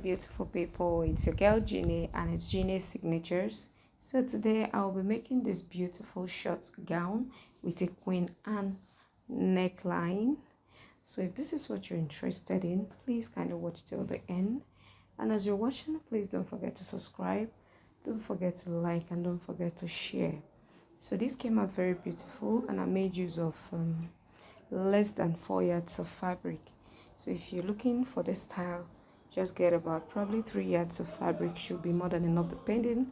Beautiful people, it's your girl Jeannie and it's Jeannie's Signatures. So today I'll be making this beautiful short gown with a Queen Anne neckline. So if this is what you're interested in, please kind of watch till the end. And as you're watching, please don't forget to subscribe, don't forget to like, and don't forget to share. So this came out very beautiful, and I made use of less than 4 yards of fabric. So if you're looking for this style, just get about probably 3 yards of fabric, should be more than enough depending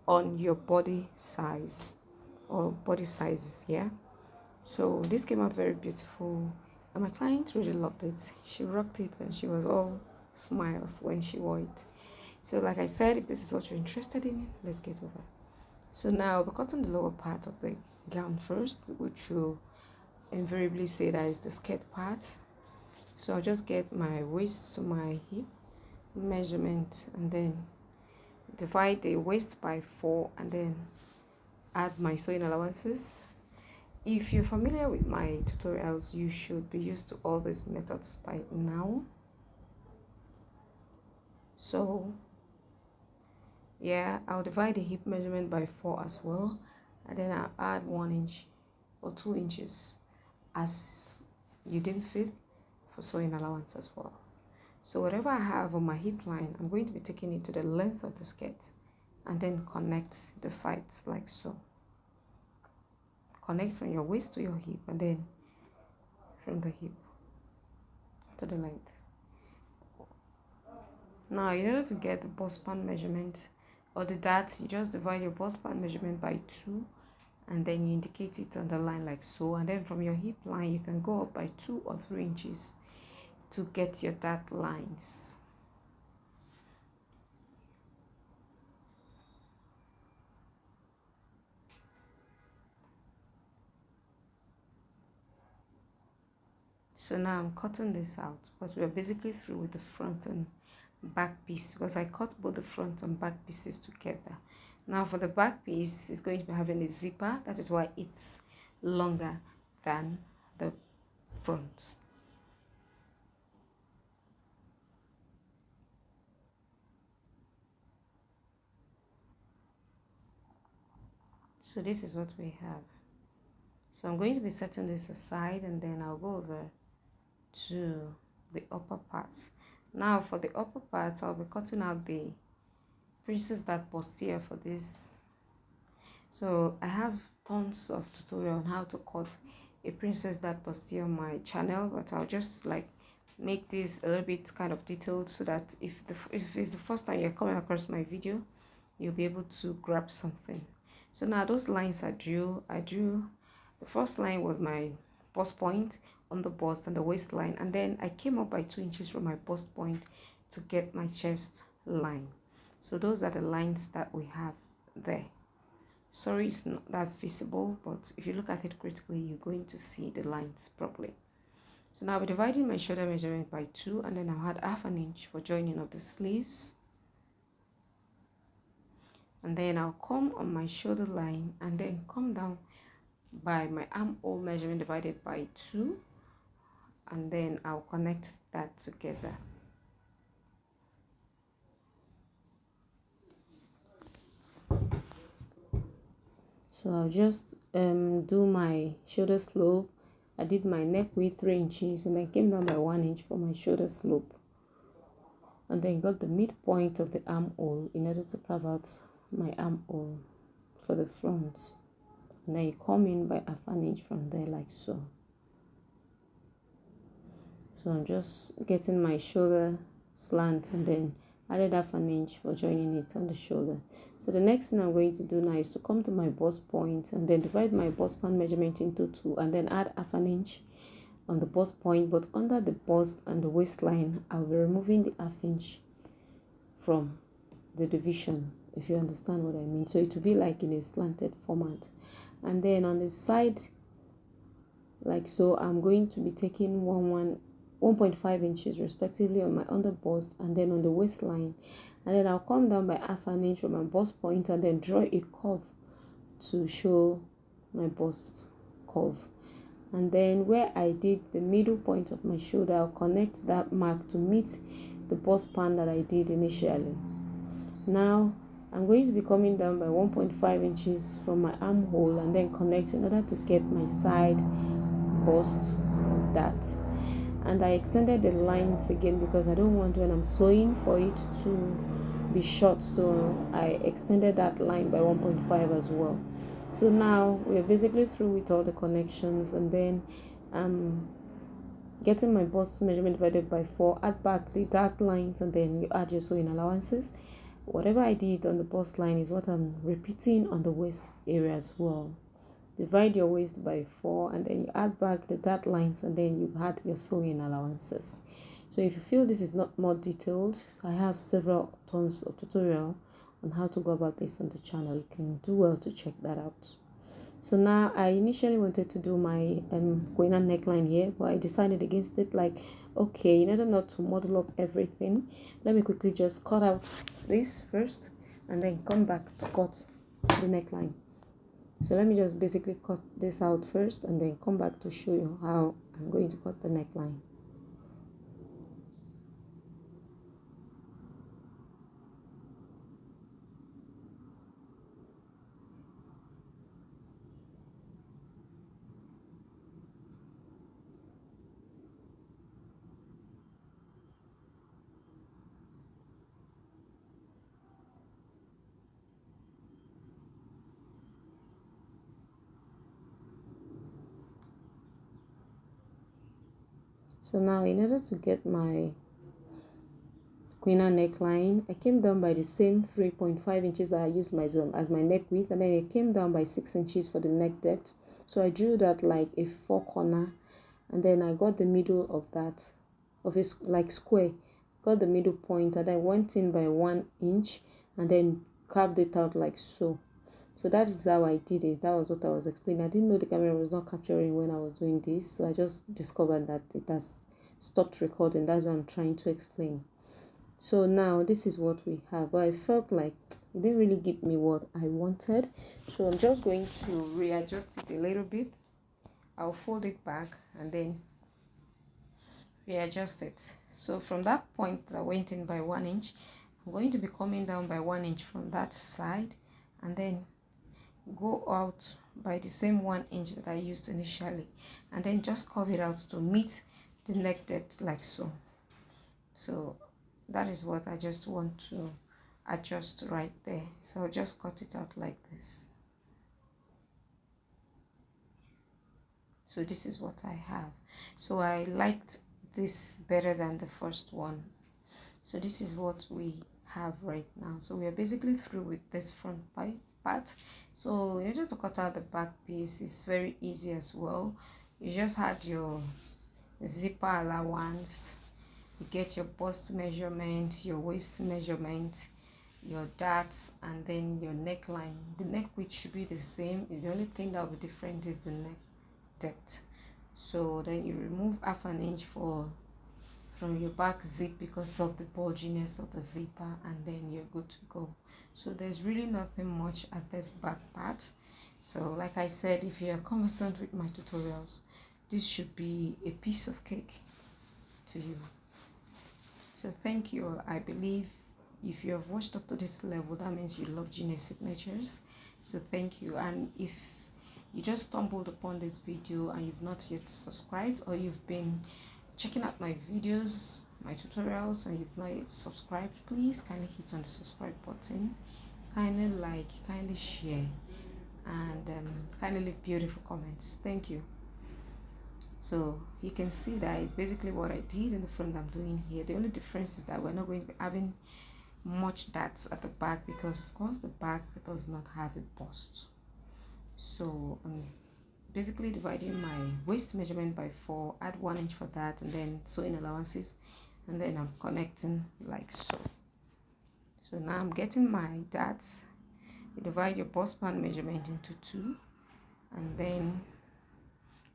on your body size or body sizes. Yeah, so this came out very beautiful and my client really loved it. She rocked it and she was all smiles when she wore it. So like I said, if this is what you're interested in, let's get over. So now we're cutting the lower part of the gown first, which will invariably say that is the skirt part. So I'll just get my waist to my hip measurement and then divide the waist by 4 and then add my sewing allowances. If you're familiar with my tutorials, you should be used to all these methods by now. So yeah, I'll divide the hip measurement by 4 as well, and then I'll add 1 inch or 2 inches as you deem fit for sewing allowance as well. So whatever I have on my hip line, I'm going to be taking it to the length of the skirt and then connect the sides like so. Connect from your waist to your hip and then from the hip to the length. Now in order to get the bust span measurement or the dart, you just divide your bust span measurement by 2 and then you indicate it on the line like so, and then from your hip line you can go up by 2 or 3 inches to get your dart lines. So now I'm cutting this out because we are basically through with the front and back piece, because I cut both the front and back pieces together. Now for the back piece, it's going to be having a zipper. That is why it's longer than the front. So this is what we have. So I'm going to be setting this aside and then I'll go over to the upper parts. Now for the upper parts, I'll be cutting out the princess dart bustier for this. So I have tons of tutorial on how to cut a princess dart bustier on my channel, but I'll just like make this a little bit kind of detailed so that if it's the first time you're coming across my video, you'll be able to grab something. So now those lines I drew the first line was my bust point on the bust and the waistline, and then I came up by 2 inches from my bust point to get my chest line. So those are the lines that we have there. Sorry it's not that visible, but if you look at it critically, you're going to see the lines properly. So now I'll be dividing my shoulder measurement by 2, and then I'll add ½ an inch for joining of the sleeves. And then I'll come on my shoulder line and then come down by my armhole measurement divided by 2, and then I'll connect that together. So I'll just do my shoulder slope. I did my neck width 3 inches and then came down by 1 inch for my shoulder slope, and then got the midpoint of the armhole in order to carve out my armhole for the front, and then you come in by ½ an inch from there like so. So I'm just getting my shoulder slant and then added ½ an inch for joining it on the shoulder. So the next thing I'm going to do now is to come to my bust point and then divide my bust span measurement into 2 and then add ½ an inch on the bust point, but under the bust and the waistline I'll be removing the ½ inch from the division, if you understand what I mean. So it will be like in a slanted format, and then on the side like so, I'm going to be taking 1.5 inches respectively on my under bust and then on the waistline, and then I'll come down by ½ an inch from my bust point and then draw a curve to show my bust curve. And then where I did the middle point of my shoulder, I'll connect that mark to meet the bust pan that I did initially. Now I'm going to be coming down by 1.5 inches from my armhole and then connect in order to get my side bust that. And I extended the lines again because I don't want, when I'm sewing, for it to be short, so I extended that line by 1.5 as well. So now we're basically through with all the connections, and then getting my bust measurement divided by 4, add back the dart lines, and then you add your sewing allowances. Whatever I did on the bust line is what I'm repeating on the waist area as well. Divide your waist by 4, and then you add back the dart lines, and then you add your sewing allowances. So if you feel this is not more detailed, I have several tons of tutorial on how to go about this on the channel. You can do well to check that out. So now I initially wanted to do my Quina neckline here, but I decided against it. Like, okay, in order not to model up everything, let me quickly just cut out this first and then come back to cut the neckline. So let me just basically cut this out first and then come back to show you how I'm going to cut the neckline. So now in order to get my Quina neckline, I came down by the same 3.5 inches that I used as my neck width, and then it came down by 6 inches for the neck depth. So I drew that like a 4 corner, and then I got the middle of that, of a like square, got the middle point, and I went in by 1 inch and then carved it out like so. So that is how I did it. That was what I was explaining. I didn't know the camera was not capturing when I was doing this, so I just discovered that it has stopped recording. That's what I'm trying to explain. So now this is what we have, but I felt like it didn't really give me what I wanted, so I'm just going to readjust it a little bit. I'll fold it back and then readjust it. So from that point that went in by 1 inch, I'm going to be coming down by 1 inch from that side and then go out by the same 1 inch that I used initially, and then just curve it out to meet the neck depth like so. So that is what I just want to adjust right there. So I'll just cut it out like this. So this is what I have. So I liked this better than the first one. So this is what we have right now. So we are basically through with this front part. So in order to cut out the back piece, it's very easy as well. You just add your zipper allowance, you get your bust measurement, your waist measurement, your darts, and then your neckline. The neck width should be the same. The only thing that will be different is the neck depth. So then you remove half an inch from your back zip because of the bulginess of the zipper, and then you're good to go. So there's really nothing much at this back part. So like I said, if you're conversant with my tutorials, this should be a piece of cake to you. So thank you all. I believe if you have watched up to this level, that means you love Genius Signatures. So thank you. And if you just stumbled upon this video and you've not yet subscribed, or you've been checking out my videos, my tutorials, and you've not yet subscribed, please kindly hit on the subscribe button, kindly like, kindly share, and kindly leave beautiful comments. Thank you. So you can see that it's basically what I did in the front I'm doing here. The only difference is that we're not going to be having much darts at the back because of course the back does not have a bust. So I'm basically dividing my waist measurement by 4, add 1 inch for that, and then sewing allowances, and then I'm connecting like so. So now I'm getting my darts. You divide your bust band measurement into 2, and then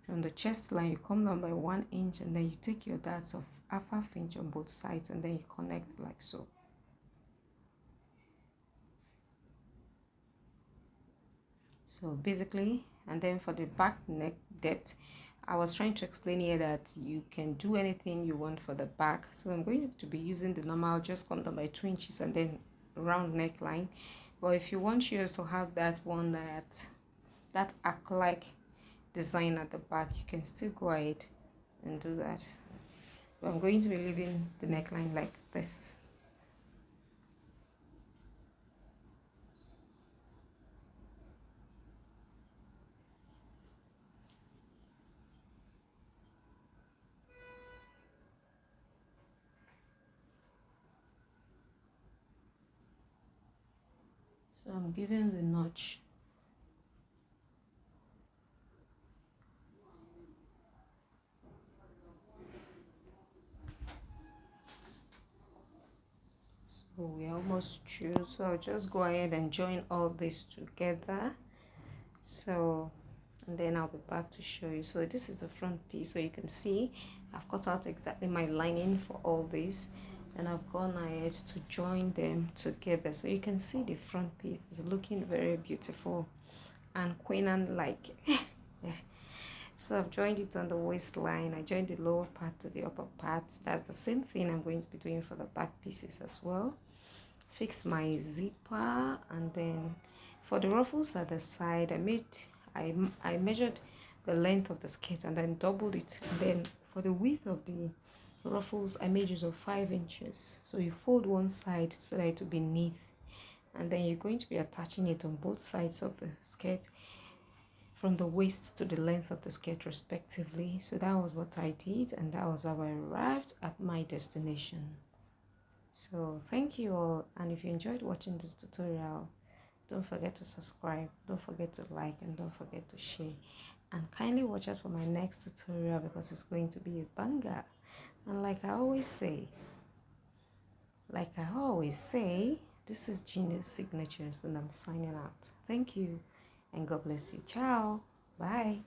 from the chest line you come down by 1 inch, and then you take your darts of half inch on both sides, and then you connect like so. So basically, and then for the back neck depth, I was trying to explain here that you can do anything you want for the back. So I'm going to be using the normal, just come down by 2 inches and then round neckline. But if you want yours to have that one that arc like design at the back, you can still go ahead and do that. But I'm going to be leaving the neckline like this. So I'm giving the notch. So we're almost through. So I'll just go ahead and join all this together. So, and then I'll be back to show you. So this is the front piece. So you can see I've cut out exactly my lining for all this, and I've gone ahead to join them together. So you can see the front piece is looking very beautiful and queen and like. So I've joined it on the waistline. I joined the lower part to the upper part. That's the same thing I'm going to be doing for the back pieces as well. Fix my zipper, and then for the ruffles at the side, I measured the length of the skirt and then doubled it. And then for the width of the ruffles, I made use of 5 inches. So you fold one side so that it will be neat, and then you're going to be attaching it on both sides of the skirt from the waist to the length of the skirt respectively. So that was what I did, and that was how I arrived at my destination. So thank you all, and if you enjoyed watching this tutorial, don't forget to subscribe, don't forget to like, and don't forget to share, and kindly watch out for my next tutorial because it's going to be a banger. And like I always say, this is Genius Signatures, and I'm signing out. Thank you, and God bless you. Ciao. Bye.